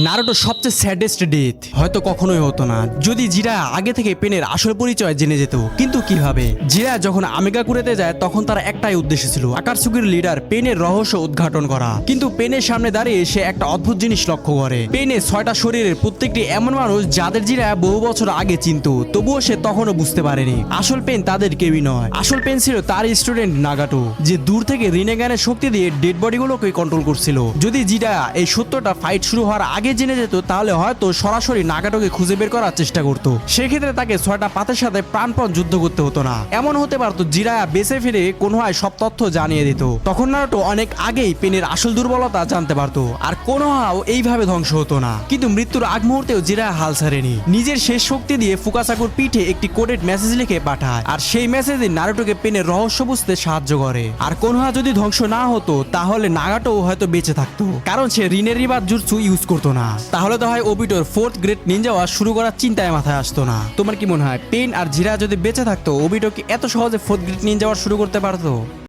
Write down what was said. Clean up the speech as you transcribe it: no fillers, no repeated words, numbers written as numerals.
নারুটোর সবচেয়ে saddest death হয়তো কখনোই হতো না যদি জিরা আগে থেকে পেনের আসল পরিচয় জেনে যেত। কিন্তু কিভাবে? জিরা যখন আমিগাকুরেতে যায় তখন তার একটাই উদ্দেশ্য ছিল আকাতসুকির লিডার পেনের রহস্য উদ্ঘাটন করা। কিন্তু পেনের সামনে দাঁড়িয়ে সে একটা অদ্ভুত জিনিস লক্ষ্য করে। পেনের 6টা শরীরের প্রত্যেকটি এমন মানুষ যাদের জিরা বহু বছর আগে চিনত, তবুও সে তখনও বুঝতে পারেনি আসল পেন তাদের কেউই নয়। আসল পেন ছিল তার স্টুডেন্ট নাগাটো, যে দূর থেকে রিনেগানের শক্তি দিয়ে ডেড বডিগুলোকে কন্ট্রোল করছিল। যদি জিরা এই সত্যটা ফাইট শুরু হওয়ার আগে জেনে যেত তাহলে হয়তো সরাসরি নাগাটোকে খুঁজে বের করার চেষ্টা করতো। সেক্ষেত্রে তাকে 6টা পাতের সাথে প্রাণপণ যুদ্ধ করতে হতো না। এমন হতে পারতো জিরা বেঁচে ফিরে কোনোহায় সব তথ্য জানিয়ে দিত। তখন নারুটো অনেক আগেই পেনের আসল দুর্বলতা জানতে পারতো, আর কোনোহাও এইভাবে ধ্বংস হতো না। কিন্তু মৃত্যুর আগ মুহূর্তেও জিরা হাল ছাড়েনি। নিজের শেষ শক্তি দিয়ে ফুকাসাকুর পিঠে একটি কোডেড মেসেজ লিখে পাঠায়, আর সেই মেসেজে নারুটোকে পেনের রহস্য বুঝতে সাহায্য করে। আর কোনোহা যদি ধ্বংস না হতো তাহলে নাগাটো হয়তো বেঁচে থাকতো, কারণ সে রিনের রিবাত জুৎসু ইউজ করতো না। তাহলে তো হয় ওবিটোর 4th গ্রেড নিনজা ওয়ার শুরু করার চিন্তায় মাথায় আসতো না। তোমার কি মনে হয় পেন আর জিরা যদি বেঁচে থাকতো ওবিটো কি এত সহজে 4th গ্রেড নিনজা ওয়ার শুরু করতে পারতো?